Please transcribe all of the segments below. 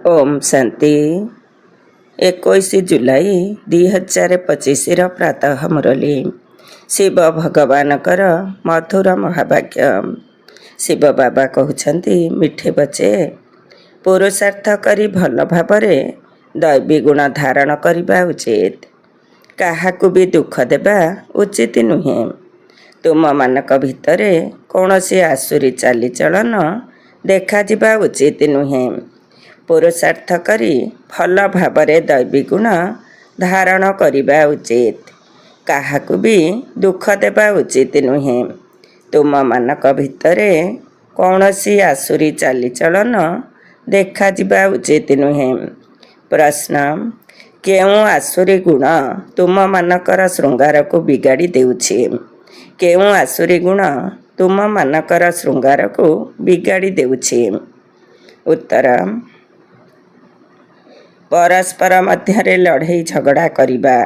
ଓମ୍ ଶାନ୍ତି। 21 ଜୁଲାଇ 2025 ପ୍ରାତଃ ମୁରଲୀ। ଶିବ ଭଗବାନଙ୍କର ମଧୁର ମହାବାକ୍ୟ। ଶିବ ବାବା କହୁଛନ୍ତି, ମିଠେ ବଚେ ପୁରୁଷାର୍ଥ କରି ଭଲ ଭାବରେ ଦୈବୀ ଗୁଣ ଧାରଣ କରିବା ଉଚିତ। କାହାକୁ ବି ଦୁଃଖ ଦେବା ଉଚିତ ନୁହେଁ। ତୁମମାନଙ୍କ ଭିତରେ କୌଣସି ଆସୁରୀ ଚାଲିଚଳନ ଦେଖାଯିବା ଉଚିତ ନୁହେଁ। ପୁରୁଷାର୍ଥ କରି ଭଲ ଭାବରେ ଦୈବୀ ଗୁଣ ଧାରଣ କରିବା ଉଚିତ। କାହାକୁ ବି ଦୁଃଖ ଦେବା ଉଚିତ ନୁହେଁ। ତୁମମାନଙ୍କ ଭିତରେ କୌଣସି ଆସୁରୀ ଚାଲିଚଳନ ଦେଖାଯିବା ଉଚିତ ନୁହେଁ। ପ୍ରଶ୍ନ, କେଉଁ ଆସୁରୀ ଗୁଣ ତୁମମାନଙ୍କର ଶୃଙ୍ଗାରକୁ ବିଗାଡ଼ି ଦେଉଛି? କେଉଁ ଆସୁରୀ ଗୁଣ ତୁମମାନଙ୍କର ଶୃଙ୍ଗାରକୁ ବିଗାଡ଼ି ଦେଉଛି? ଉତ୍ତର, ପରସ୍ପର ମଧ୍ୟରେ ଲଢ଼େଇ ଝଗଡ଼ା କରିବା,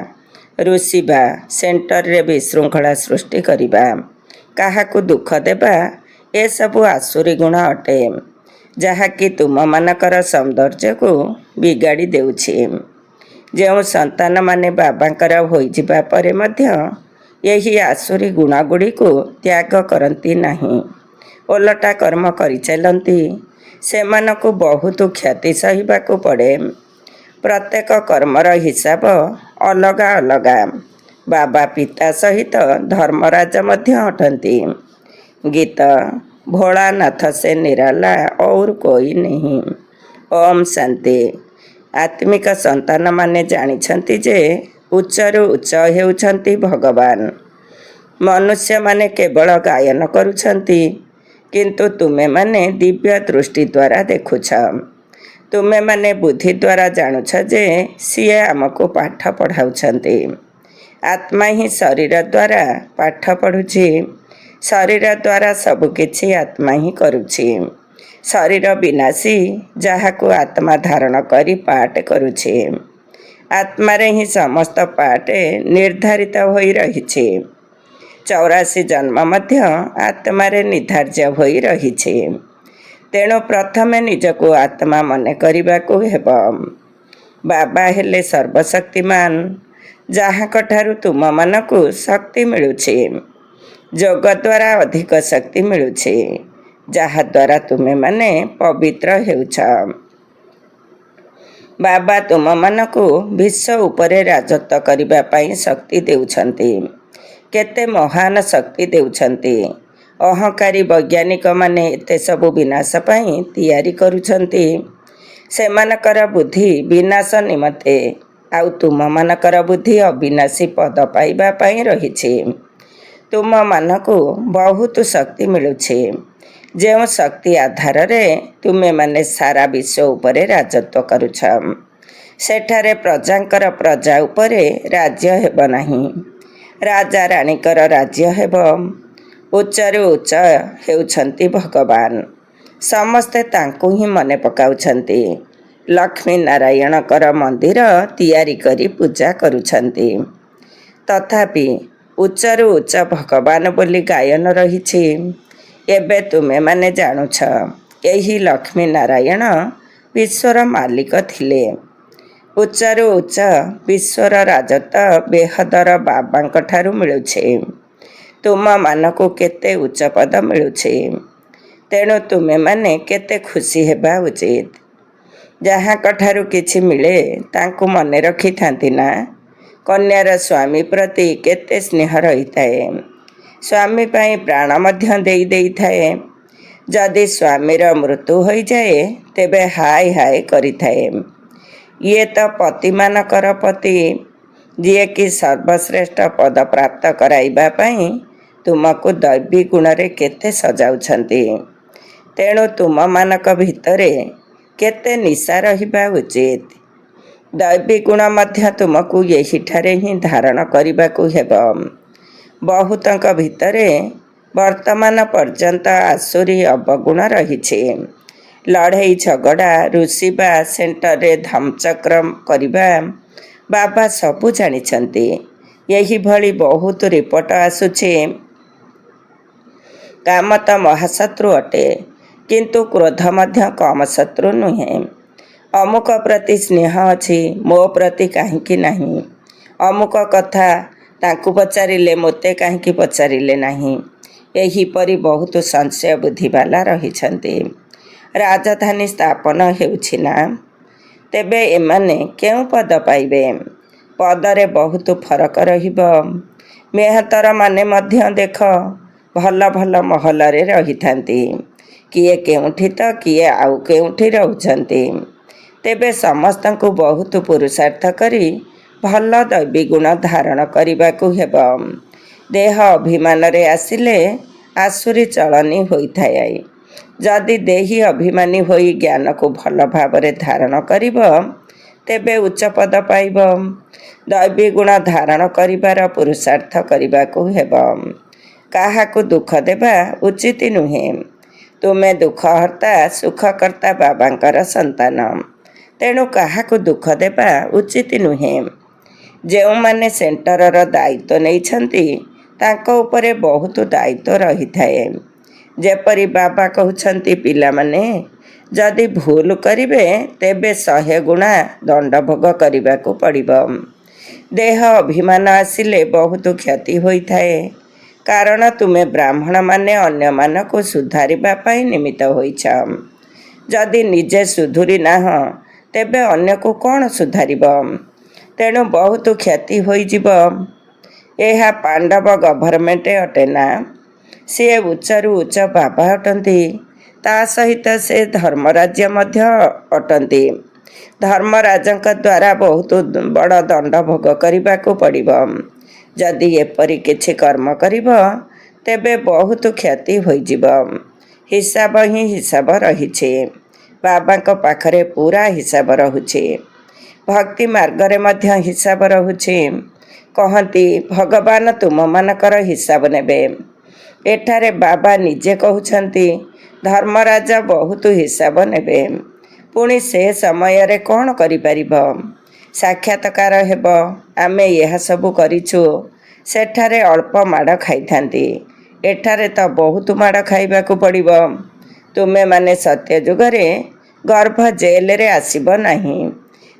ରୁଷିବା, ସେଣ୍ଟରରେ ବିଶୃଙ୍ଖଳା ସୃଷ୍ଟି କରିବା, କାହାକୁ ଦୁଃଖ ଦେବା, ଏସବୁ ଆସୁରୀ ଗୁଣ ଅଟେ, ଯାହାକି ତୁମମାନଙ୍କର ସୌନ୍ଦର୍ଯ୍ୟକୁ ବିଗାଡ଼ି ଦେଉଛି। ଯେଉଁ ସନ୍ତାନମାନେ ବାବାଙ୍କର ହୋଇଯିବା ପରେ ମଧ୍ୟ ଏହି ଆସୁରୀ ଗୁଣଗୁଡ଼ିକୁ ତ୍ୟାଗ କରନ୍ତି ନାହିଁ, ଓଲଟା କର୍ମ କରିଚାଲନ୍ତି, ସେମାନଙ୍କୁ ବହୁତ କ୍ଷତି ସହିବାକୁ ପଡ଼େ। ପ୍ରତ୍ୟେକ କର୍ମର ହିସାବ ଅଲଗା ଅଲଗା। ବାବା ପିତା ସହିତ ଧର୍ମରାଜ ମଧ୍ୟ ଅଟନ୍ତି। ଗୀତ, ଭୋଳାନାଥ ସେ ନିରାଲା ଔର କୋଇ ନାହିଁ। ଓମ୍ ଶାନ୍ତି। ଆତ୍ମିକ ସନ୍ତାନମାନେ ଜାଣିଛନ୍ତି ଯେ ଉଚ୍ଚରୁ ଉଚ୍ଚ ହେଉଛନ୍ତି ଭଗବାନ। ମନୁଷ୍ୟମାନେ କେବଳ ଗାୟନ କରୁଛନ୍ତି, କିନ୍ତୁ ତୁମେମାନେ ଦିବ୍ୟ ଦୃଷ୍ଟି ଦ୍ୱାରା ଦେଖୁଛ। ତୁମେମାନେ ବୁଦ୍ଧି ଦ୍ୱାରା ଜାଣୁଛ ଯେ ସିଏ ଆମକୁ ପାଠ ପଢ଼ାଉଛନ୍ତି। ଆତ୍ମା ହିଁ ଶରୀର ଦ୍ୱାରା ପାଠ ପଢ଼ୁଛି। ଶରୀର ଦ୍ୱାରା ସବୁକିଛି ଆତ୍ମା ହିଁ କରୁଛି। ଶରୀର ବିନାଶୀ, ଯାହାକୁ ଆତ୍ମା ଧାରଣ କରି ପାଠ କରୁଛି। ଆତ୍ମାରେ ହିଁ ସମସ୍ତ ପାଠ ନିର୍ଦ୍ଧାରିତ ହୋଇ ରହିଛି। 84 ଜନ୍ମ ମଧ୍ୟ ଆତ୍ମାରେ ନିର୍ଦ୍ଧାର୍ଯ୍ୟ ହୋଇ ରହିଛି। ତେଣୁ ପ୍ରଥମେ ନିଜକୁ ଆତ୍ମା ମନେ କରିବାକୁ ହେବ। ବାବା ହେଲେ ସର୍ବଶକ୍ତିମାନ, ଯାହାଙ୍କଠାରୁ ତୁମମାନଙ୍କୁ ଶକ୍ତି ମିଳୁଛି। ଯୋଗ ଦ୍ୱାରା ଅଧିକ ଶକ୍ତି ମିଳୁଛି, ଯାହାଦ୍ୱାରା ତୁମେମାନେ ପବିତ୍ର ହେଉଛ। ବାବା ତୁମମାନଙ୍କୁ ବିଶ୍ୱ ଉପରେ ରାଜତ୍ୱ କରିବା ପାଇଁ ଶକ୍ତି ଦେଉଛନ୍ତି। କେତେ ମହାନ ଶକ୍ତି ଦେଉଛନ୍ତି। ଅହଂକାରୀ ବୈଜ୍ଞାନିକମାନେ ଏତେ ସବୁ ବିନାଶ ପାଇଁ ତିଆରି କରୁଛନ୍ତି। ସେମାନଙ୍କର ବୁଦ୍ଧି ବିନାଶ ନିମନ୍ତେ, ଆଉ ତୁମମାନଙ୍କର ବୁଦ୍ଧି ଅବିନାଶୀ ପଦ ପାଇବା ପାଇଁ ରହିଛି। ତୁମମାନଙ୍କୁ ବହୁତ ଶକ୍ତି ମିଳୁଛି, ଯେଉଁ ଶକ୍ତି ଆଧାରରେ ତୁମେମାନେ ସାରା ବିଶ୍ୱ ଉପରେ ରାଜତ୍ୱ କରୁଛ। ସେଠାରେ ପ୍ରଜାଙ୍କର ପ୍ରଜା ଉପରେ ରାଜ୍ୟ ହେବ ନାହିଁ, ରାଜା ରାଣୀଙ୍କର ରାଜ୍ୟ ହେବ। ଉଚ୍ଚରୁ ଉଚ୍ଚ ହେଉଛନ୍ତି ଭଗବାନ। ସମସ୍ତେ ତାଙ୍କୁ ହିଁ ମନେ ପକାଉଛନ୍ତି। ଲକ୍ଷ୍ମୀ ନାରାୟଣଙ୍କର ମନ୍ଦିର ତିଆରି କରି ପୂଜା କରୁଛନ୍ତି। ତଥାପି ଉଚ୍ଚରୁ ଉଚ୍ଚ ଭଗବାନ ବୋଲି ଗାୟନ ରହିଛି। ଏବେ ତୁମେମାନେ ଜାଣୁଛ, ଏହି ଲକ୍ଷ୍ମୀ ନାରାୟଣ ବିଶ୍ୱର ମାଲିକ ଥିଲେ। ଉଚ୍ଚରୁ ଉଚ୍ଚ ବିଶ୍ୱର ରାଜତ୍ୱ ବେହଦର ବାବାଙ୍କ ଠାରୁ ମିଳୁଛି। ତୁମମାନଙ୍କୁ କେତେ ଉଚ୍ଚ ପଦ ମିଳୁଛି। ତେଣୁ ତୁମେମାନେ କେତେ ଖୁସି ହେବା ଉଚିତ। ଯାହାଙ୍କଠାରୁ କିଛି ମିଳେ ତାଙ୍କୁ ମନେ ରଖିଥାନ୍ତି ନା? କନ୍ୟାର ସ୍ୱାମୀ ପ୍ରତି କେତେ ସ୍ନେହ ରହିଥାଏ। ସ୍ୱାମୀ ପାଇଁ ପ୍ରାଣ ମଧ୍ୟ ଦେଇ ଦେଇଥାଏ। ଯଦି ସ୍ୱାମୀର ମୃତ୍ୟୁ ହୋଇଯାଏ, ତେବେ ହାୟ ହାୟ କରିଥାଏ। ଇଏ ତ ପତିମାନଙ୍କର ପତି, ଯିଏକି ସର୍ବଶ୍ରେଷ୍ଠ ପଦ ପ୍ରାପ୍ତ କରାଇବା ପାଇଁ ତୁମକୁ ଦୈବୀ ଗୁଣରେ କେତେ ସଜାଉଛନ୍ତି। ତେଣୁ ତୁମମାନଙ୍କ ଭିତରେ କେତେ ନିଶା ରହିବା ଉଚିତ। ଦୈବୀ ଗୁଣ ମଧ୍ୟ ତୁମକୁ ଏହିଠାରେ ହିଁ ଧାରଣ କରିବାକୁ ହେବ। ବହୁତଙ୍କ ଭିତରେ ବର୍ତ୍ତମାନ ପର୍ଯ୍ୟନ୍ତ ଆସୁରୀ ଅବଗୁଣ ରହିଛି। ଲଢ଼େଇ ଝଗଡ଼ା, ରୁଷିବା, ସେଣ୍ଟରରେ ଧମ୍ଚକ୍ର କରିବା, ବାବା ସବୁ ଜାଣିଛନ୍ତି। ଏହିଭଳି ବହୁତ ରିପୋର୍ଟ ଆସୁଛି। କାମ ତ ମହାଶତ୍ରୁ ଅଟେ, କିନ୍ତୁ କ୍ରୋଧ ମଧ୍ୟ କମ୍ ଶତ୍ରୁ ନୁହେଁ। ଅମୁକ ପ୍ରତି ସ୍ନେହ ଅଛି, ମୋ ପ୍ରତି କାହିଁକି ନାହିଁ? ଅମୁକ କଥା ତାଙ୍କୁ ପଚାରିଲେ ମୋତେ କାହିଁକି ପଚାରିଲେ ନାହିଁ? ଏହିପରି ବହୁତ ସଂଶୟ ବୁଦ୍ଧିବାଲା ରହିଛନ୍ତି। ରାଜଧାନୀ ସ୍ଥାପନ ହେଉଛି ନା? ତେବେ ଏମାନେ କେଉଁ ପଦ ପାଇବେ? ପଦରେ ବହୁତ ଫରକ ରହିବ। ମେହତରମାନେ ମଧ୍ୟ ଦେଖ ଭଲ ଭଲ ମହଲରେ ରହିଥାନ୍ତି। କିଏ କେଉଁଠି ତ କିଏ ଆଉ କେଉଁଠି ରହୁଛନ୍ତି। ତେବେ ସମସ୍ତଙ୍କୁ ବହୁତ ପୁରୁଷାର୍ଥ କରି ଭଲ ଦୈବୀ ଗୁଣ ଧାରଣ କରିବାକୁ ହେବ। ଦେହ ଅଭିମାନରେ ଆସିଲେ ଆସୁରୀ ଚଳନୀ ହୋଇଥାଏ। ଯଦି ଦେହୀ ଅଭିମାନୀ ହୋଇ ଜ୍ଞାନକୁ ଭଲ ଭାବରେ ଧାରଣ କରିବ, ତେବେ ଉଚ୍ଚ ପଦ ପାଇବ। ଦୈବୀ ଗୁଣ ଧାରଣ କରିବାର ପୁରୁଷାର୍ଥ କରିବାକୁ ହେବ। କାହାକୁ ଦୁଃଖ ଦେବା ଉଚିତ ନୁହେଁ। ତୁମେ ଦୁଃଖହର୍ତ୍ତା ସୁଖକର୍ତ୍ତା ବାବାଙ୍କର ସନ୍ତାନ। ତେଣୁ କାହାକୁ ଦୁଃଖ ଦେବା ଉଚିତ ନୁହେଁ। ଯେଉଁମାନେ ସେଣ୍ଟରର ଦାୟିତ୍ୱ ନେଇଛନ୍ତି, ତାଙ୍କ ଉପରେ ବହୁତ ଦାୟିତ୍ୱ ରହିଥାଏ। ଯେପରି ବାବା କହୁଛନ୍ତି, ପିଲାମାନେ ଯଦି ଭୁଲ କରିବେ ତେବେ 100 ଗୁଣା ଦଣ୍ଡ ଭୋଗ କରିବାକୁ ପଡ଼ିବ। ଦେହ ଅଭିମାନ ଆସିଲେ ବହୁତ କ୍ଷତି ହୋଇଥାଏ। କାରଣ ତୁମେ ବ୍ରାହ୍ମଣମାନେ ଅନ୍ୟମାନଙ୍କୁ ସୁଧାରିବା ପାଇଁ ନିମିତ୍ତ ହୋଇଛ। ଯଦି ନିଜେ ସୁଧୁରି ନାହଁ, ତେବେ ଅନ୍ୟକୁ କ'ଣ ସୁଧାରିବ? ତେଣୁ ବହୁତ କ୍ଷତି ହୋଇଯିବ। ଏହା ପାଣ୍ଡବ ଗଭର୍ଣ୍ଣମେଣ୍ଟ ଅଟେ ନା? ସିଏ ଉଚ୍ଚରୁ ଉଚ୍ଚ ବାବା ଅଟନ୍ତି। ତା ସହିତ ସେ ଧର୍ମରାଜ୍ୟ ମଧ୍ୟ ଅଟନ୍ତି। ଧର୍ମରାଜଙ୍କ ଦ୍ୱାରା ବହୁତ ବଡ଼ ଦଣ୍ଡ ଭୋଗ କରିବାକୁ ପଡ଼ିବ। ଯଦି ଏପରି କିଛି କର୍ମ କରିବ, ତେବେ ବହୁତ କ୍ଷତି ହୋଇଯିବ। ହିସାବ ହିଁ ହିସାବ ରହିଛି। ବାବାଙ୍କ ପାଖରେ ପୁରା ହିସାବ ରହୁଛି। ଭକ୍ତି ମାର୍ଗରେ ମଧ୍ୟ ହିସାବ ରହୁଛି। କହନ୍ତି, ଭଗବାନ ତୁମମାନଙ୍କର ହିସାବ ନେବେ। ଏଠାରେ ବାବା ନିଜେ କହୁଛନ୍ତି, ଧର୍ମରାଜ ବହୁତ ହିସାବ ନେବେ। ପୁଣି ସେ ସମୟରେ କ'ଣ କରିପାରିବ? ସାକ୍ଷାତକାର ହେବ। ଆମେ ଏହା ସବୁ କରିଛୁ। ସେଠାରେ ଅଳ୍ପ ମାଡ଼ ଖାଇଥାନ୍ତି। ଏଠାରେ ତ ବହୁତ ମାଡ଼ ଖାଇବାକୁ ପଡ଼ିବ। ତୁମେମାନେ ସତ୍ୟ ଯୁଗରେ ଗର୍ଭ ଜେଲରେ ଆସିବ ନାହିଁ।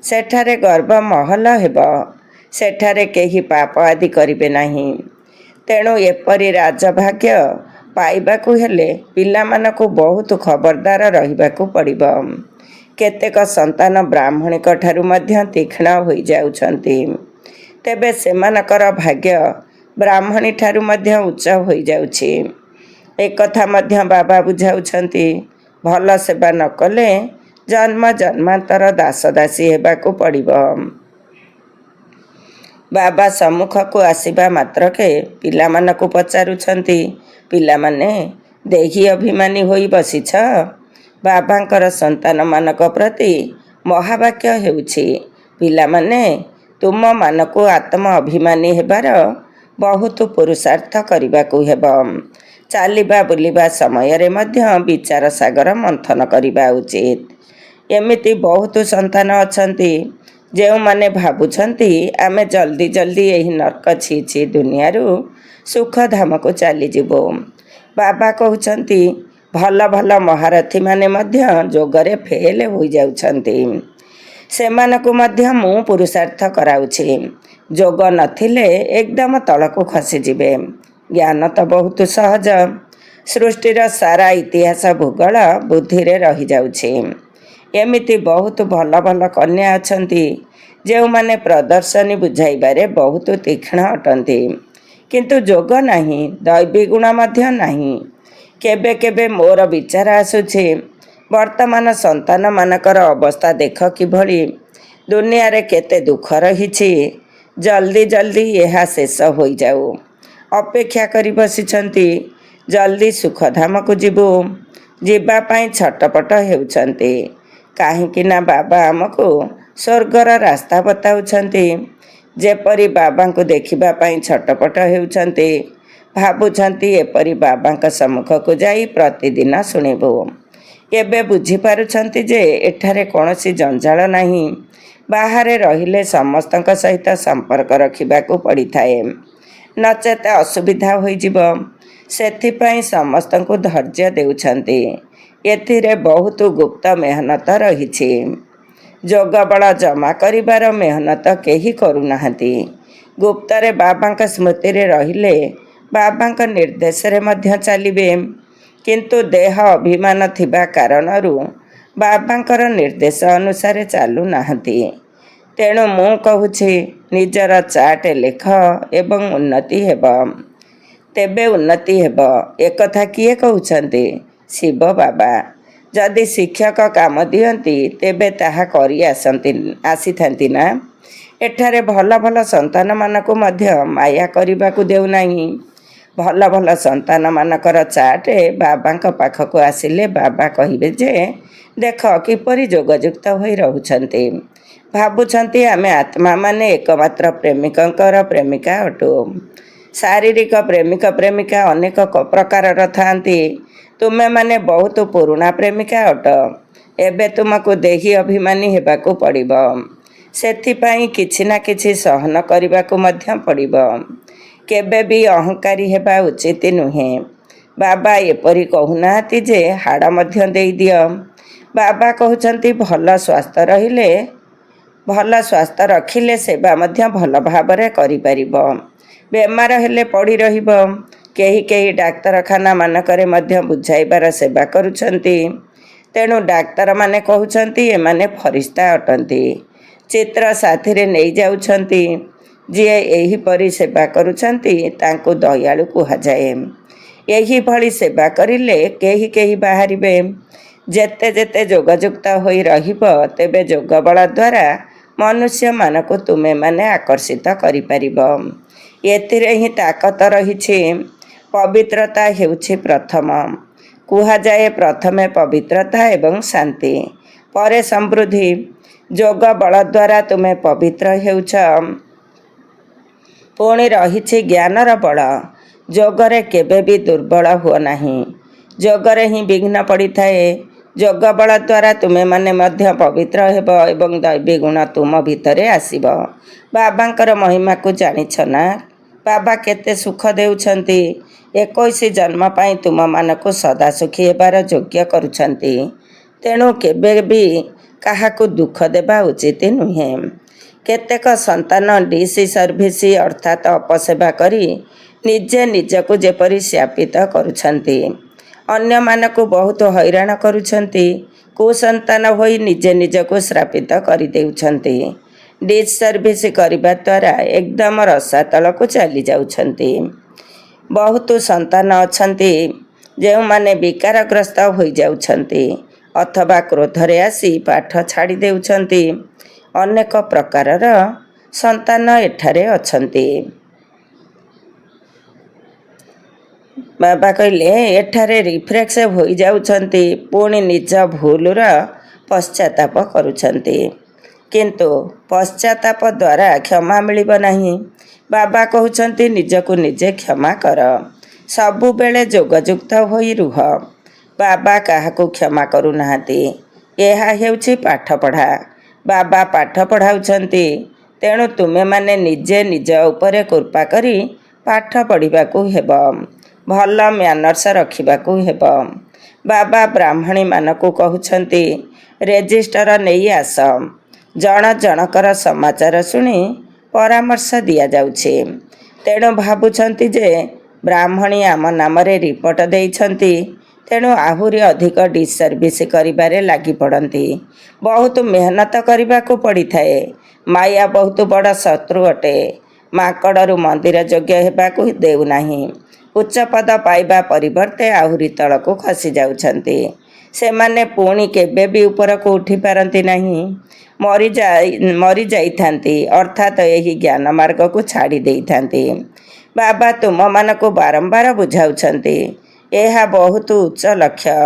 ସେଠାରେ ଗର୍ଭ ମହଲ ହେବ। ସେଠାରେ କେହି ପାପ ଆଦି କରିବେ ନାହିଁ। ତେଣୁ ଏପରି ରାଜଭାଗ୍ୟ ପାଇବାକୁ ହେଲେ ପିଲାମାନଙ୍କୁ ବହୁତ ଖବରଦାର ରହିବାକୁ ପଡ଼ିବ। କେତେକ ସନ୍ତାନ ବ୍ରାହ୍ମଣୀଙ୍କ ଠାରୁ ମଧ୍ୟ ତୀକ୍ଷ୍ଣ ହୋଇଯାଉଛନ୍ତି। ତେବେ ସେମାନଙ୍କର ଭାଗ୍ୟ ବ୍ରାହ୍ମଣୀ ଠାରୁ ମଧ୍ୟ ଉଚ୍ଚ ହୋଇଯାଉଛି। ଏକଥା ମଧ୍ୟ ବାବା ବୁଝାଉଛନ୍ତି। ଭଲ ସେବା ନ କଲେ ଜନ୍ମ ଜନ୍ମାନ୍ତର ଦାସ ଦାସୀ ହେବାକୁ ପଡ଼ିବ। ବାବା ସମ୍ମୁଖକୁ ଆସିବା ମାତ୍ରକେ ପିଲାମାନଙ୍କୁ ପଚାରୁଛନ୍ତି, ପିଲାମାନେ ଦେହୀ ଅଭିମାନୀ ହୋଇ ବସିଛ? ବାବାଙ୍କର ସନ୍ତାନମାନଙ୍କ ପ୍ରତି ମହାବାକ୍ୟ ହେଉଛି, ପିଲାମାନେ ତୁମମାନଙ୍କୁ ଆତ୍ମ ଅଭିମାନୀ ହେବାର ବହୁତ ପୁରୁଷାର୍ଥ କରିବାକୁ ହେବ। ଚାଲିବା ବୁଲିବା ସମୟରେ ମଧ୍ୟ ବିଚାର ସାଗର ମନ୍ଥନ କରିବା ଉଚିତ। ଏମିତି ବହୁତ ସନ୍ତାନ ଅଛନ୍ତି, ଯେଉଁମାନେ ଭାବୁଛନ୍ତି ଆମେ ଜଲ୍ଦି ଜଲ୍ଦି ଏହି ନର୍କ ଛି ଛି ଦୁନିଆରୁ ସୁଖଧାମକୁ ଚାଲିଯିବୁ। ବାବା କହୁଛନ୍ତି, ଭଲ ଭଲ ମହାରଥୀମାନେ ମଧ୍ୟ ଯୋଗରେ ଫେଲ୍ ହୋଇଯାଉଛନ୍ତି। ସେମାନଙ୍କୁ ମଧ୍ୟ ମୁଁ ପୁରୁଷାର୍ଥ କରାଉଛି। ଯୋଗ ନଥିଲେ ଏକଦମ ତଳକୁ ଖସିଯିବେ। ଜ୍ଞାନ ତ ବହୁତ ସହଜ। ସୃଷ୍ଟିର ସାରା ଇତିହାସ ଭୂଗୋଳ ବୁଦ୍ଧିରେ ରହିଯାଉଛି। ଏମିତି ବହୁତ ଭଲ ଭଲ କନ୍ୟା ଅଛନ୍ତି, ଯେଉଁମାନେ ପ୍ରଦର୍ଶନୀ ବୁଝାଇବାରେ ବହୁତ ତୀକ୍ଷ୍ଣ ଅଟନ୍ତି। କିନ୍ତୁ ଯୋଗ ନାହିଁ, ଦୈବୀ ଗୁଣ ମଧ୍ୟ ନାହିଁ। କେବେ କେବେ ମୋର ବିଚାର ଆସୁଛି, ବର୍ତ୍ତମାନ ସନ୍ତାନମାନଙ୍କର ଅବସ୍ଥା ଦେଖ କିଭଳି। ଦୁନିଆରେ କେତେ ଦୁଃଖ ରହିଛି। ଜଲ୍ଦି ଜଲ୍ଦି ଏହା ଶେଷ ହୋଇଯାଉ। ଅପେକ୍ଷା କରି ବସିଛନ୍ତି, ଜଲ୍ଦି ସୁଖଧାମକୁ ଯିବୁ। ଯିବା ପାଇଁ ଛଟପଟ ହେଉଛନ୍ତି। କାହିଁକି ନା ବାବା ଆମକୁ ସ୍ୱର୍ଗର ରାସ୍ତା ବତାଉଛନ୍ତି। ଯେପରି ବାବାଙ୍କୁ ଦେଖିବା ପାଇଁ ଛଟପଟ ହେଉଛନ୍ତି, ଭାବୁଛନ୍ତି ଏପରି ବାବାଙ୍କ ସମ୍ମୁଖକୁ ଯାଇ ପ୍ରତିଦିନ ଶୁଣିବୁ। ଏବେ ବୁଝିପାରୁଛନ୍ତି ଯେ ଏଠାରେ କୌଣସି ଜଞ୍ଜାଳ ନାହିଁ। ବାହାରେ ରହିଲେ ସମସ୍ତଙ୍କ ସହିତ ସମ୍ପର୍କ ରଖିବାକୁ ପଡ଼ିଥାଏ, ନଚେତ ଅସୁବିଧା ହୋଇଯିବ। ସେଥିପାଇଁ ସମସ୍ତଙ୍କୁ ଧୈର୍ଯ୍ୟ ଦେଉଛନ୍ତି। ଏଥିରେ ବହୁତ ଗୁପ୍ତ ମେହନତ ରହିଛି। ଯୋଗ ବଳ ଜମା କରିବାର ମେହନତ କେହି କରୁନାହାନ୍ତି। ଗୁପ୍ତରେ ବାବାଙ୍କ ସ୍ମୃତିରେ ରହିଲେ ବାବାଙ୍କ ନିର୍ଦ୍ଦେଶରେ ମଧ୍ୟ ଚାଲିବେ, କିନ୍ତୁ ଦେହ ଅଭିମାନ ଥିବା କାରଣରୁ ବାବାଙ୍କର ନିର୍ଦ୍ଦେଶ ଅନୁସାରେ ଚାଲୁନାହାନ୍ତି। ତେଣୁ ମୁଁ କହୁଛି, ନିଜର ଚାର୍ଟ ଲେଖ ଏବଂ ଉନ୍ନତି ହେବ। ତେବେ ଉନ୍ନତି ହେବ ଏକଥା କିଏ କହୁଛନ୍ତି? ଶିବ ବାବା। ଯଦି ଶିକ୍ଷକ କାମ ଦିଅନ୍ତି ତେବେ ତାହା କରି ଆସିଥାନ୍ତି ନା? ଏଠାରେ ଭଲ ଭଲ ସନ୍ତାନମାନଙ୍କୁ ମଧ୍ୟ ମାୟା କରିବାକୁ ଦେଉନାହିଁ। ଭଲ ଭଲ ସନ୍ତାନମାନଙ୍କର ଚାର୍ଟ ବାବାଙ୍କ ପାଖକୁ ଆସିଲେ ବାବା କହିବେ ଯେ, ଦେଖ କିପରି ଯୋଗଯୁକ୍ତ ହୋଇ ରହୁଛନ୍ତି। ଭାବୁଛନ୍ତି ଆମେ ଆତ୍ମାମାନେ ଏକମାତ୍ର ପ୍ରେମିକଙ୍କର ପ୍ରେମିକା ଅଟୁ। ଶାରୀରିକ ପ୍ରେମିକା ଅନେକ ପ୍ରକାରର ଥାନ୍ତି। ତୁମେମାନେ ବହୁତ ପୁରୁଣା ପ୍ରେମିକା ଅଟ। ଏବେ ତୁମକୁ ଦେହୀ ଅଭିମାନୀ ହେବାକୁ ପଡ଼ିବ। ସେଥିପାଇଁ କିଛି ନା କିଛି ସହନ କରିବାକୁ ମଧ୍ୟ ପଡ଼ିବ। କେବେ ବି ଅହଙ୍କାରୀ ହେବା ଉଚିତ ନୁହେଁ। ବାବା ଏପରି କହୁନାହାନ୍ତି ଯେ ହାଡ଼ ମଧ୍ୟ ଦେଇଦିଅ। ବାବା କହୁଛନ୍ତି ଭଲ ସ୍ୱାସ୍ଥ୍ୟ ରଖିଲେ ସେବା ମଧ୍ୟ ଭଲ ଭାବରେ କରିପାରିବ। ବେମାର ହେଲେ ପଡ଼ି ରହିବ। କେହି ଡାକ୍ତରଖାନା ମାନଙ୍କରେ ମଧ୍ୟ ବୁଝାଇବାର ସେବା କରୁଛନ୍ତି। ତେଣୁ ଡାକ୍ତରମାନେ କହୁଛନ୍ତି ଏମାନେ ଫରିସ୍ତା ଅଟନ୍ତି। ଚିତ୍ର ସାଥିରେ ନେଇଯାଉଛନ୍ତି। ଯିଏ ଏହିପରି ସେବା କରୁଛନ୍ତି ତାଙ୍କୁ ଦୟାଳୁ କୁହାଯାଏ। ଏହିଭଳି ସେବା କରିଲେ କେହି ବାହାରିବେ। ଯେତେ ଯୋଗଯୁକ୍ତ ହୋଇ ରହିବ ତେବେ ଯୋଗବଳ ଦ୍ୱାରା ମନୁଷ୍ୟମାନଙ୍କୁ ତୁମେମାନେ ଆକର୍ଷିତ କରିପାରିବ। ଏଥିରେ ହିଁ ତାକତ ରହିଛି। ପବିତ୍ରତା ହେଉଛି ପ୍ରଥମ। କୁହାଯାଏ ପ୍ରଥମେ ପବିତ୍ରତା ଏବଂ ଶାନ୍ତି, ପରେ ସମୃଦ୍ଧି। ଯୋଗ ବଳ ଦ୍ୱାରା ତୁମେ ପବିତ୍ର ହେଉଛ। ପୁଣି ରହିଛି ଜ୍ଞାନର ବଳ। ଯୋଗରେ କେବେ ବି ଦୁର୍ବଳ ହୁଅ ନାହିଁ। ଯୋଗରେ ହିଁ ବିଘ୍ନ ପଡ଼ିଥାଏ। ଯୋଗ ବଳ ଦ୍ୱାରା ତୁମେମାନେ ମଧ୍ୟ ପବିତ୍ର ହେବ ଏବଂ ଦୈବୀ ଗୁଣ ତୁମ ଭିତରେ ଆସିବ। ବାବାଙ୍କର ମହିମାକୁ ଜାଣିଛ ନା? ବାବା କେତେ ସୁଖ ଦେଉଛନ୍ତି। 21 ଜନ୍ମ ପାଇଁ ତୁମମାନଙ୍କୁ ସଦା ସୁଖୀ ହେବାର ଯୋଗ୍ୟ କରୁଛନ୍ତି। ତେଣୁ କେବେ ବି କାହାକୁ ଦୁଃଖ ଦେବା ଉଚିତ ନୁହେଁ। କେତେକ ସନ୍ତାନ ଡିସସର୍ଭିସ ଅର୍ଥାତ୍ ଅପସେବା କରି ନିଜେ ନିଜକୁ ଯେପରି ଶ୍ରାପିତ କରୁଛନ୍ତି, ଅନ୍ୟମାନଙ୍କୁ ବହୁତ ହଇରାଣ କରୁଛନ୍ତି। କୁସନ୍ତାନ ହୋଇ ନିଜେ ନିଜକୁ ଶ୍ରାପିତ କରିଦେଉଛନ୍ତି। ଡିସସର୍ଭିସ କରିବା ଦ୍ୱାରା ଏକଦମ ରସାତଳକୁ ଚାଲି ଯାଉଛନ୍ତି। ବହୁତ ସନ୍ତାନ ଅଛନ୍ତି ଯେଉଁମାନେ ବିକାରଗ୍ରସ୍ତ ହୋଇଯାଉଛନ୍ତି ଅଥବା କ୍ରୋଧରେ ଆସି ପାଠ ଛାଡ଼ି ଦେଉଛନ୍ତି। ଅନେକ ପ୍ରକାରର ସନ୍ତାନ ଏଠାରେ ଅଛନ୍ତି। ବାବା କହିଲେ ଏଠାରେ ରିଫ୍ରେକ୍ସ ହୋଇଯାଉଛନ୍ତି, ପୁଣି ନିଜ ଭୁଲର ପଶ୍ଚାତାପ କରୁଛନ୍ତି। କିନ୍ତୁ ପଶ୍ଚାତାପ ଦ୍ୱାରା କ୍ଷମା ମିଳିବ ନାହିଁ। ବାବା କହୁଛନ୍ତି ନିଜକୁ ନିଜେ କ୍ଷମା କର। ସବୁବେଳେ ଯୋଗଯୁକ୍ତ ହୋଇ ରୁହ। ବାବା କାହାକୁ କ୍ଷମା କରୁନାହାନ୍ତି। ଏହା ହେଉଛି ପାଠପଢ଼ା। ବାବା ପାଠ ପଢ଼ାଉଛନ୍ତି। ତେଣୁ ତୁମେମାନେ ନିଜେ ନିଜ ଉପରେ କୃପା କରି ପାଠ ପଢ଼ିବାକୁ ହେବ। ଭଲ ମ୍ୟାନର୍ସ ରଖିବାକୁ ହେବ। ବାବା ବ୍ରାହ୍ମଣୀମାନଙ୍କୁ କହୁଛନ୍ତି ରେଜିଷ୍ଟର ନେଇ ଆସ। ଜଣକର ସମାଚାର ଶୁଣି ପରାମର୍ଶ ଦିଆଯାଉଛି। ତେଣୁ ଭାବୁଛନ୍ତି ଯେ ବ୍ରାହ୍ମଣୀ ଆମ ନାମରେ ରିପୋର୍ଟ ଦେଇଛନ୍ତି, ତେଣୁ ଆହୁରି ଅଧିକ ଡିସସର୍ଭିସ କରିବାରେ ଲାଗି ପଡ଼ନ୍ତି। ବହୁତ ମେହନତ କରିବାକୁ ପଡ଼ିଥାଏ। ମାୟା ବହୁତ ବଡ଼ ଶତ୍ରୁ ଅଟେ। ମାଙ୍କଡ଼ରୁ ମନ୍ଦିର ଯୋଗ୍ୟ ହେବାକୁ ଦେଉନାହିଁ। ଉଚ୍ଚ ପଦ ପାଇବା ପରିବର୍ତ୍ତେ ଆହୁରି ତଳକୁ ଖସି ଯାଉଛନ୍ତି। ସେମାନେ ପୁଣି କେବେ ବି ଉପରକୁ ଉଠି ପାରନ୍ତି ନାହିଁ। ମରିଯାଇଥାନ୍ତି, ଅର୍ଥାତ୍ ଏହି ଜ୍ଞାନ ମାର୍ଗକୁ ଛାଡ଼ି ଦେଇଥାନ୍ତି। ବାବା ତୁମମାନଙ୍କୁ ବାରମ୍ବାର ବୁଝାଉଛନ୍ତି ଏହା ବହୁତ ଉଚ୍ଚ ଲକ୍ଷ୍ୟ।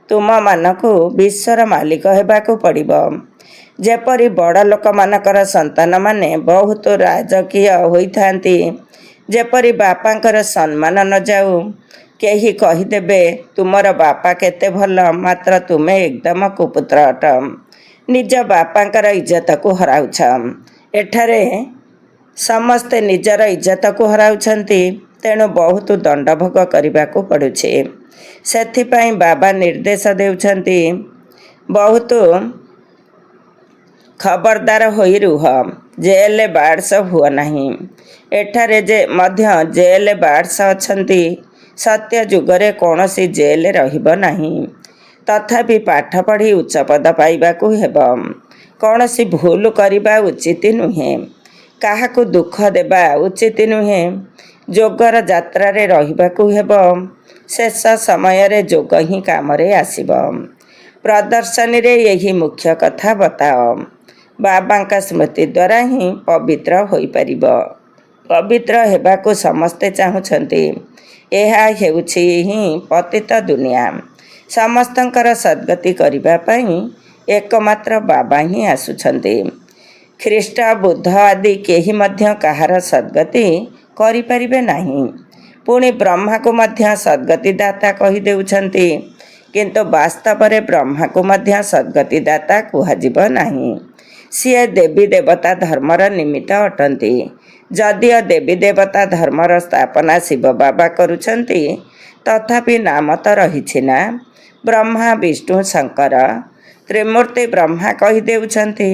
ତୁମମାନଙ୍କୁ ବିଶ୍ୱର ମାଲିକ ହେବାକୁ ପଡ଼ିବ। ଯେପରି ବଡ଼ ଲୋକମାନଙ୍କର ସନ୍ତାନମାନେ ବହୁତ ରାଜକୀୟ ହୋଇଥାନ୍ତି। ଯେପରି ବାପାଙ୍କର ସମ୍ମାନ ନ ଯାଉ। କେହି କହିଦେବେ ତୁମର ବାପା କେତେ ଭଲ, ମାତ୍ର ତୁମେ ଏକଦମ କୁପୁତ୍ର ଅଟ। ନିଜ ବାପାଙ୍କର ଇଜ୍ଜତକୁ ହରାଉଛ। ଏଠାରେ ସମସ୍ତେ ନିଜର ଇଜ୍ଜତକୁ ହରାଉଛନ୍ତି। ତେଣୁ ବହୁତ ଦଣ୍ଡ ଭୋଗ କରିବାକୁ ପଡ଼ୁଛି। ସେଥିପାଇଁ ବାବା ନିର୍ଦ୍ଦେଶ ଦେଉଛନ୍ତି ବହୁତ ଖବରଦାର ହୋଇ ରୁହ, ଜେଲ୍ ବାର୍ଡ଼ସ୍ ହୁଅ ନାହିଁ। ଏଠାରେ ମଧ୍ୟ ଜେଲ୍ ବାର୍ଡ଼ସ୍ ଅଛନ୍ତି। ସତ୍ୟ ଯୁଗରେ କୌଣସି ଜେଲ୍ ରହିବ ନାହିଁ। ତଥାପି ପାଠ ପଢ଼ି ଉଚ୍ଚ ପଦ ପାଇବାକୁ ହେବ। କୌଣସି ଭୁଲ କରିବା ଉଚିତ ନୁହେଁ। କାହାକୁ ଦୁଃଖ ଦେବା ଉଚିତ ନୁହେଁ। ଯୋଗର ଯାତ୍ରାରେ ରହିବାକୁ ହେବ। ଶେଷ ସମୟରେ ଯୋଗ ହିଁ କାମରେ ଆସିବ। ପ୍ରଦର୍ଶନୀରେ ଏହି ମୁଖ୍ୟ କଥା ବତାଅ। ବାବାଙ୍କ ସ୍ମୃତି ଦ୍ୱାରା ହିଁ ପବିତ୍ର ହୋଇପାରିବ। ପବିତ୍ର ହେବାକୁ ସମସ୍ତେ ଚାହୁଁଛନ୍ତି। ଏହା ହେଉଛି ହିଁ ପତିତ ଦୁନିଆ। ସମସ୍ତଙ୍କର ସଦ୍ଗତି କରିବା ପାଇଁ ଏକମାତ୍ର ବାବା ହିଁ ଆସୁଛନ୍ତି। ଖ୍ରୀଷ୍ଟ, ବୁଦ୍ଧ ଆଦି କେହି ମଧ୍ୟ କାହାର ସଦ୍ଗତି କରିପାରିବେ ନାହିଁ। ପୁଣି ବ୍ରହ୍ମାକୁ ମଧ୍ୟ ସଦ୍ଗତିଦାତା କହିଦେଉଛନ୍ତି। କିନ୍ତୁ ବାସ୍ତବରେ ବ୍ରହ୍ମାକୁ ମଧ୍ୟ ସଦ୍ଗତିଦାତା କୁହାଯିବ ନାହିଁ। ସିଏ ଦେବୀ ଦେବତା ଧର୍ମର ନିମିତ୍ତ ଅଟନ୍ତି। ଯଦିଓ ଦେବୀ ଦେବତା ଧର୍ମର ସ୍ଥାପନା ଶିବ ବାବା କରୁଛନ୍ତି, ତଥାପି ନାମ ତ ରହିଛି ନା, ବ୍ରହ୍ମା, ବିଷ୍ଣୁ, ଶଙ୍କର। ତ୍ରିମୂର୍ତ୍ତି ବ୍ରହ୍ମା କହିଦେଉଛନ୍ତି।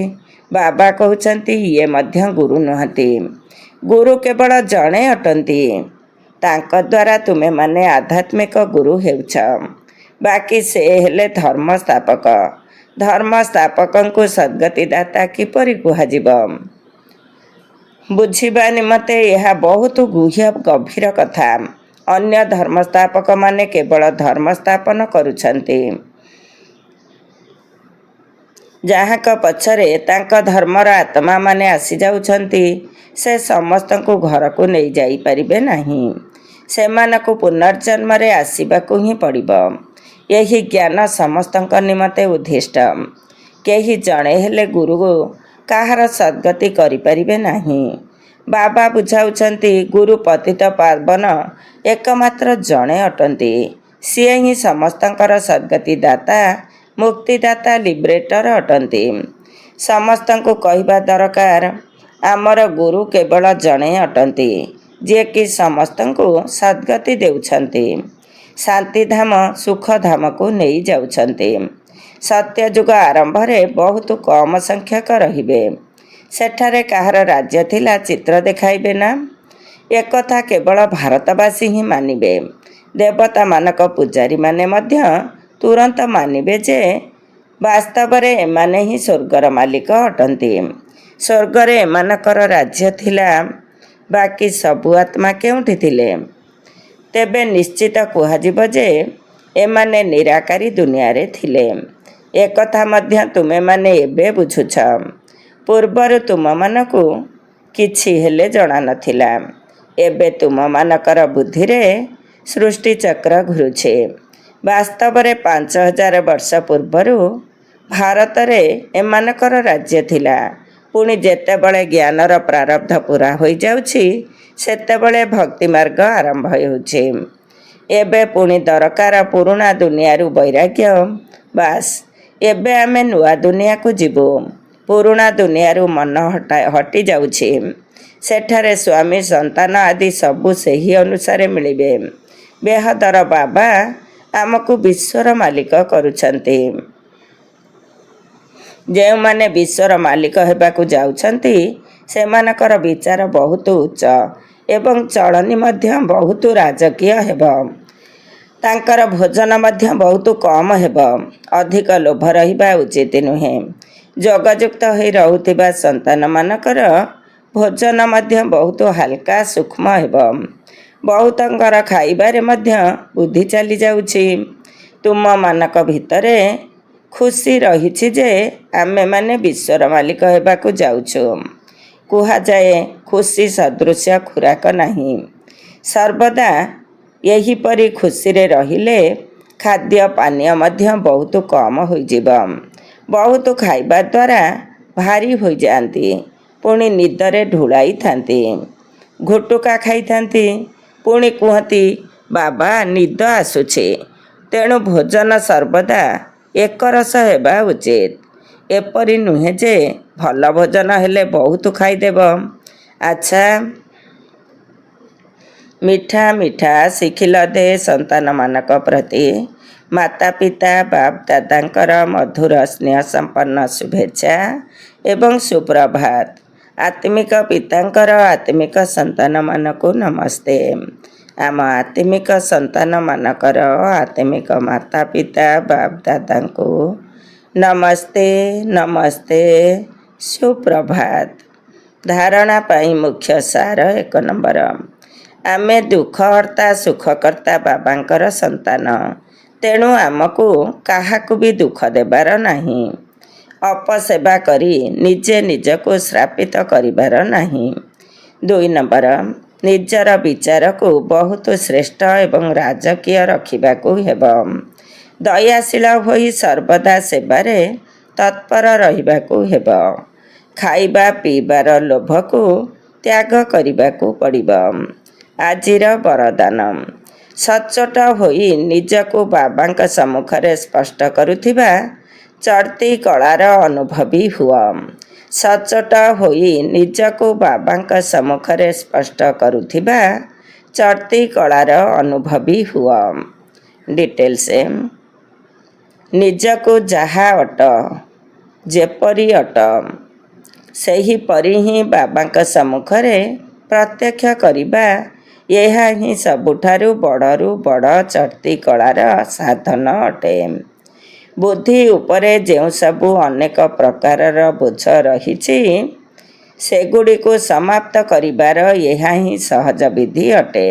ବାବା କହୁଛନ୍ତି ଇଏ ମଧ୍ୟ ଗୁରୁ ନୁହନ୍ତି। ଗୁରୁ କେବଳ ଜଣେ ଅଟନ୍ତି। ତାଙ୍କ ଦ୍ୱାରା ତୁମେମାନେ ଆଧ୍ୟାତ୍ମିକ ଗୁରୁ ହେଉଛ। ବାକି ସେ ହେଲେ ଧର୍ମ ସ୍ଥାପକ। ଧର୍ମ ସ୍ଥାପକଙ୍କୁ ସଦ୍ଗତିଦାତା କିପରି କୁହାଯିବ? ବୁଝିବା ନିମନ୍ତେ ଏହା ବହୁତ ଗୁହ୍ୟ ଗଭୀର କଥା। ଅନ୍ୟ ଧର୍ମ ସ୍ଥାପକମାନେ କେବଳ ଧର୍ମ ସ୍ଥାପନ କରୁଛନ୍ତି। ଯାହାଙ୍କ ପଛରେ ତାଙ୍କ ଧର୍ମର ଆତ୍ମାମାନେ ଆସିଯାଉଛନ୍ତି, ସେ ସମସ୍ତଙ୍କୁ ଘରକୁ ନେଇ ଯାଇପାରିବେ ନାହିଁ। ସେମାନଙ୍କୁ ପୁନର୍ଜନ୍ମରେ ଆସିବାକୁ ହିଁ ପଡ଼ିବ। ଏହି ଜ୍ଞାନ ସମସ୍ତଙ୍କ ନିମନ୍ତେ ଉଦ୍ଦିଷ୍ଟ। କେହି ଜଣେ ହେଲେ ଗୁରୁ କାହାର ସଦ୍ଗତି କରିପାରିବେ ନାହିଁ। ବାବା ବୁଝାଉଛନ୍ତି, ଗୁରୁ ପତିତ ପାବନ ଏକମାତ୍ର ଜଣେ ଅଟନ୍ତି। ସିଏ ହିଁ ସମସ୍ତଙ୍କର ସଦ୍ଗତିଦାତା, ମୁକ୍ତିଦାତା, ଲିବରେଟର ଅଟନ୍ତି। ସମସ୍ତଙ୍କୁ କହିବା ଦରକାର, ଆମର ଗୁରୁ କେବଳ ଜଣେ ଅଟନ୍ତି, ଯିଏକି ସମସ୍ତଙ୍କୁ ସଦ୍ଗତି ଦେଉଛନ୍ତି। ଶାନ୍ତିଧାମ, ସୁଖଧାମକୁ ନେଇ ଯାଉଛନ୍ତି। ସତ୍ୟଯୁଗ ଆରମ୍ଭରେ ବହୁତ କମ୍ ସଂଖ୍ୟକ ରହିବେ। ସେଠାରେ କାହାର ରାଜ୍ୟ ଥିଲା ଚିତ୍ର ଦେଖାଇବେ ନା? ଏକଥା କେବଳ ଭାରତବାସୀ ହିଁ ମାନିବେ। ଦେବତାମାନଙ୍କ ପୂଜାରୀମାନେ ମଧ୍ୟ ତୁରନ୍ତ ମାନିବେ ଯେ ବାସ୍ତବରେ ଏମାନେ ହିଁ ସ୍ୱର୍ଗର ମାଲିକ ଅଟନ୍ତି। ସ୍ୱର୍ଗରେ ଏମାନଙ୍କର ରାଜ୍ୟ ଥିଲା। ବାକି ସବୁ ଆତ୍ମା କେଉଁଠି ଥିଲେ? ତେବେ ନିଶ୍ଚିତ କୁହାଯିବ ଯେ ଏମାନେ ନିରାକାରୀ ଦୁନିଆରେ ଥିଲେ। ଏକଥା ମଧ୍ୟ ତୁମେମାନେ ଏବେ ବୁଝୁଛ। ପୂର୍ବରୁ ତୁମମାନଙ୍କୁ କିଛି ହେଲେ ଜଣାନଥିଲା। ଏବେ ତୁମମାନଙ୍କର ବୁଦ୍ଧିରେ ସୃଷ୍ଟିଚକ୍ର ଘୁରୁଛି। ବାସ୍ତବରେ 5000 ବର୍ଷ ପୂର୍ବରୁ ଭାରତରେ ଏମାନଙ୍କର ରାଜ୍ୟ ଥିଲା। ପୁଣି ଯେତେବେଳେ ଜ୍ଞାନର ପ୍ରାରବ୍ଧ ପୂରା ହୋଇଯାଉଛି, ସେତେବେଳେ ଭକ୍ତିମାର୍ଗ ଆରମ୍ଭ ହେଉଛି। ଏବେ ପୁଣି ଦରକାର ପୁରୁଣା ଦୁନିଆରୁ ବୈରାଗ୍ୟ। ବାସ୍, ଏବେ ଆମେ ନୂଆ ଦୁନିଆକୁ ଯିବୁ। ପୁରୁଣା ଦୁନିଆରୁ ମନ ହଟିଯାଉଛି। ସେଠାରେ ସ୍ୱାମୀ, ସନ୍ତାନ ଆଦି ସବୁ ସେହି ଅନୁସାରେ ମିଳିବେ। ବେହଦର ବାବା ଆମକୁ ବିଶ୍ୱର ମାଲିକ କରୁଛନ୍ତି। ଯେଉଁମାନେ ବିଶ୍ୱର ମାଲିକ ହେବାକୁ ଯାଉଛନ୍ତି, ସେମାନଙ୍କର ବିଚାର ବହୁତ ଉଚ୍ଚ ଏବଂ ଚଳଣି ମଧ୍ୟ ବହୁତ ରାଜକୀୟ ହେବ। ତାଙ୍କର ଭୋଜନ ମଧ୍ୟ ବହୁତ କମ୍ ହେବ। ଅଧିକ ଲୋଭ ରହିବା ଉଚିତ ନୁହେଁ। ଯୋଗଯୁକ୍ତ ହୋଇ ରହୁଥିବା ସନ୍ତାନମାନଙ୍କର ଭୋଜନ ମଧ୍ୟ ବହୁତ ହାଲକା, ସୂକ୍ଷ୍ମ ହେବ। ବହୁତଙ୍କର ଖାଇବାରେ ମଧ୍ୟ ବୁଦ୍ଧି ଚାଲିଯାଉଛି। ତୁମମାନଙ୍କ ଭିତରେ ଖୁସି ରହିଛି ଯେ ଆମେମାନେ ବିଶ୍ୱର ମାଲିକ ହେବାକୁ ଯାଉଛୁ। କୁହାଯାଏ, ଖୁସି ସଦୃଶ ଖୋରାକ ନାହିଁ। ସର୍ବଦା ଏହିପରି ଖୁସିରେ ରହିଲେ ଖାଦ୍ୟ ପାନୀୟ ମଧ୍ୟ ବହୁତ କମ୍ ହୋଇଯିବ। ବହୁତ ଖାଇବା ଦ୍ୱାରା ଭାରି ହୋଇଯାଆନ୍ତି। ପୁଣି ନିଦରେ ଢୁଳାଇଥାନ୍ତି। ଘୁଟୁକା ଖାଇଥାନ୍ତି। ପୁଣି କୁହନ୍ତି, ବାବା ନିଦ ଆସୁଛି। ତେଣୁ ଭୋଜନ ସର୍ବଦା ଏକରସ ହେବା ଉଚିତ। ଏପରି ନୁହେଁ ଯେ ଭଲ ଭୋଜନ ହେଲେ ବହୁତ ଖାଇଦେବ। ଆଚ୍ଛା, ମିଠା ମିଠା ଶିଖିଲ ଦେ ସନ୍ତାନମାନଙ୍କ ପ୍ରତି। ମାତା ପିତା ବାପ ଦାଦାଙ୍କର ମଧୁର ସ୍ନେହ ସମ୍ପନ୍ନ ଶୁଭେଚ୍ଛା ଏବଂ ସୁପ୍ରଭାତ। ଆତ୍ମିକ ପିତାଙ୍କର ଆତ୍ମିକ ସନ୍ତାନମାନଙ୍କୁ ନମସ୍ତେ। ଆମ ଆତ୍ମିକ ସନ୍ତାନମାନଙ୍କର ଆତ୍ମିକ ମାତା ପିତା ବାପ ଦାଦାଙ୍କୁ ନମସ୍ତେ ନମସ୍ତେ ସୁପ୍ରଭାତ। ଧାରଣା ପାଇଁ ମୁଖ୍ୟ ସାର 1 ନମ୍ବର। ଆମେ ଦୁଃଖହର୍ତ୍ତା ସୁଖକର୍ତ୍ତା ବାବାଙ୍କର ସନ୍ତାନ, ତେଣୁ ଆମକୁ କାହାକୁ ବି ଦୁଃଖ ଦେବାର ନାହିଁ। ଅପସେବା କରି ନିଜେ ନିଜକୁ ଶ୍ରାପିତ କରିବାର ନାହିଁ। 2 ନମ୍ବର, ନିଜର ବିଚାରକୁ ବହୁତ ଶ୍ରେଷ୍ଠ ଏବଂ ରାଜକୀୟ ରଖିବାକୁ ହେବ। ଦୟାଶୀଳ ହୋଇ ସର୍ବଦା ସେବାରେ ତତ୍ପର ରହିବାକୁ ହେବ। ଖାଇବା ପିଇବାର ଲୋଭକୁ ତ୍ୟାଗ କରିବାକୁ ପଡ଼ିବ। ଆଜିର ବରଦାନ, ସଚ୍ଚୋଟ ହୋଇ ନିଜକୁ ବାବାଙ୍କ ସମ୍ମୁଖରେ ସ୍ପଷ୍ଟ କରୁଥିବା ଚଢ଼ତି କଳାର ଅନୁଭବୀ ହୁଅ। ସଚ୍ଚୋଟ ହୋଇ ନିଜକୁ ବାବାଙ୍କ ସମ୍ମୁଖରେ ସ୍ପଷ୍ଟ କରୁଥିବା ଚଢ଼ତି କଳାର ଅନୁଭବୀ ହୁଅ। ଡିଟେଲ୍ସ, ନିଜକୁ ଯାହା ଅଟ ଯେପରି ଅଟ ସେହିପରି ହିଁ ବାବାଙ୍କ ସମ୍ମୁଖରେ ପ୍ରତ୍ୟକ୍ଷ କରିବା, ଏହା ହିଁ ସବୁଠାରୁ ବଡ଼ରୁ ବଡ଼ ଚଢ଼ତି କଳାର ସାଧନ ଅଟେ। ବୁଦ୍ଧି ଉପରେ ଯେଉଁ ସବୁ ଅନେକ ପ୍ରକାରର ବୋଝ ରହିଛି, ସେଗୁଡ଼ିକୁ ସମାପ୍ତ କରିବାର ଏହା ହିଁ ସହଜ ବିଧି ଅଟେ।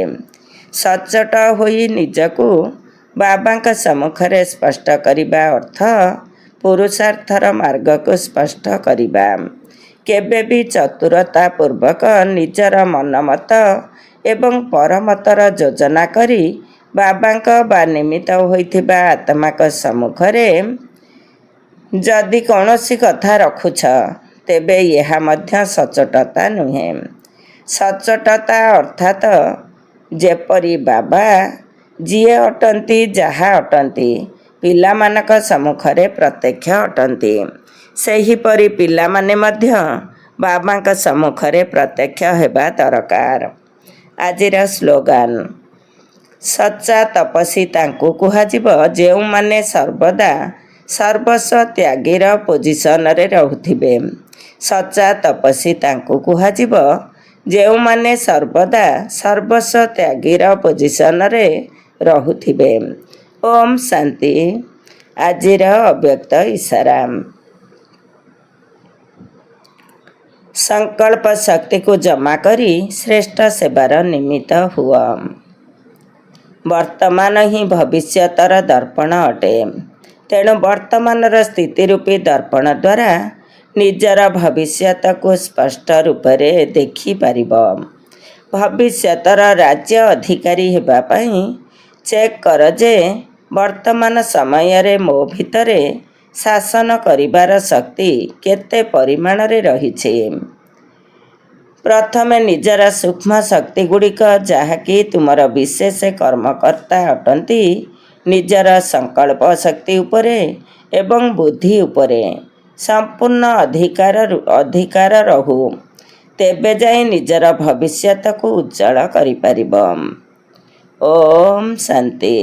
ସଚ୍ଚୋଟ ହୋଇ ନିଜକୁ ବାବାଙ୍କ ସମ୍ମୁଖରେ ସ୍ପଷ୍ଟ କରିବା ଅର୍ଥ ପୁରୁଷାର୍ଥର ମାର୍ଗକୁ ସ୍ପଷ୍ଟ କରିବା। କେବେ ବି ଚତୁରତା ପୂର୍ବକ ନିଜର ମନମତ ଏବଂ ପରମତର ଯୋଜନା କରି ବାବାଙ୍କ ବା ନିମିତ୍ତ ହୋଇଥିବା ଆତ୍ମାଙ୍କ ସମ୍ମୁଖରେ ଯଦି କୌଣସି କଥା ରଖୁଛ, ତେବେ ଏହା ମଧ୍ୟ ସଚ୍ଚୋଟତା ନୁହେଁ। ସଚ୍ଚୋଟତା ଅର୍ଥାତ ଯେପରି ବାବା ଯିଏ ଅଟନ୍ତି, ଯାହା ଅଟନ୍ତି, ପିଲାମାନଙ୍କ ସମ୍ମୁଖରେ ପ୍ରତ୍ୟକ୍ଷ ଅଟନ୍ତି, ସେହିପରି ପିଲାମାନେ ମଧ୍ୟ ବାବାଙ୍କ ସମ୍ମୁଖରେ ପ୍ରତ୍ୟକ୍ଷ ହେବା ଦରକାର। ଆଜିର ସ୍ଲୋଗାନ, ସଚ୍ଚା ତପସ୍ୱୀ ତାଙ୍କୁ କୁହାଯିବ ଯେଉଁମାନେ ସର୍ବଦା ସର୍ବସ୍ୱ ତ୍ୟାଗୀର ପୋଜିସନରେ ରହୁଥିବେ। ସଚ୍ଚା ତପସ୍ୱୀ ତାଙ୍କୁ କୁହାଯିବ ଯେଉଁମାନେ ସର୍ବଦା ସର୍ବସ୍ୱ ତ୍ୟାଗୀର ପୋଜିସନରେ ରହୁଥିବେ। ଓମ୍ ଶାନ୍ତି। ଆଜିର ଅବ୍ୟକ୍ତ ଇସାରା, ସଂକଳ୍ପ ଶକ୍ତିକୁ ଜମା କରି ଶ୍ରେଷ୍ଠ ସେବାର ନିମିତ୍ତ ହୁଅ। ବର୍ତ୍ତମାନ ହିଁ ଭବିଷ୍ୟତର ଦର୍ପଣ ଅଟେ, ତେଣୁ ବର୍ତ୍ତମାନର ସ୍ଥିତି ରୂପୀ ଦର୍ପଣ ଦ୍ୱାରା ନିଜର ଭବିଷ୍ୟତକୁ ସ୍ପଷ୍ଟ ରୂପରେ ଦେଖିପାରିବ। ଭବିଷ୍ୟତର ରାଜ୍ୟ ଅଧିକାରୀ ହେବା ପାଇଁ ଚେକ୍ କର ଯେ ବର୍ତ୍ତମାନ ସମୟରେ ମୋ ଭିତରେ ଶାସନ କରିବାର ଶକ୍ତି କେତେ ପରିମାଣରେ ରହିଛି। ପ୍ରଥମେ ନିଜର ସୂକ୍ଷ୍ମ ଶକ୍ତିଗୁଡ଼ିକ, ଯାହାକି ତୁମର ବିଶେଷ କର୍ମକର୍ତ୍ତା ଅଟନ୍ତି, ନିଜର ସଂକଳ୍ପ ଶକ୍ତି ଉପରେ ଏବଂ ବୁଦ୍ଧି ଉପରେ ସମ୍ପୂର୍ଣ୍ଣ ଅଧିକାର ରହୁ। ତେବେ ଯାଇ ନିଜର ଭବିଷ୍ୟତକୁ ଉଜ୍ଜ୍ୱଳ କରିପାରିବ। ଓମ୍ ଶାନ୍ତି।